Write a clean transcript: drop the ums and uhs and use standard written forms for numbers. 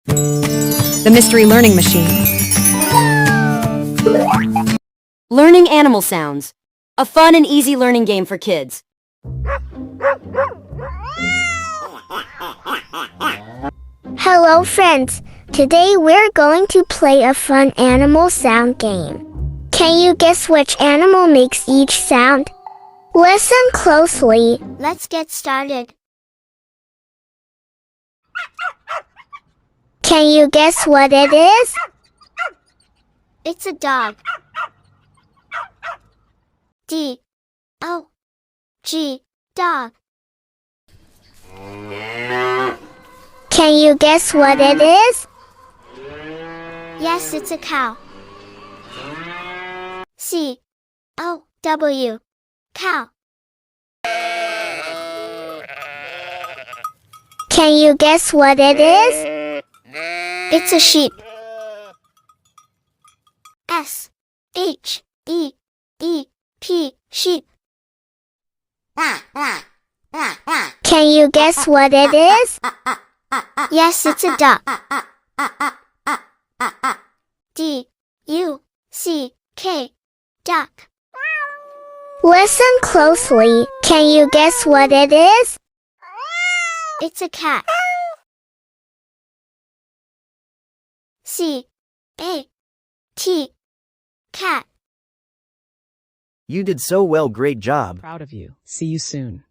The Mystery Learning Machine. Learning animal sounds. A fun and easy learning game for kids. Hello friends, today we're going to play a fun animal sound game. Can you guess which animal makes each sound? Listen closely. Let's get started. Can you guess what it is? It's a dog. D-O-G, dog. Can you guess what it is? Yes, it's a cow. C-O-W, cow. Can you guess what it is? It's a sheep. S-H-E-E-P, sheep. Can you guess what it is? Yes, it's a duck. D-U-C-K, duck. Listen closely. Can you guess what it is? It's a cat. C-A-T, cat. You did so well, great job. Proud of you. See you soon.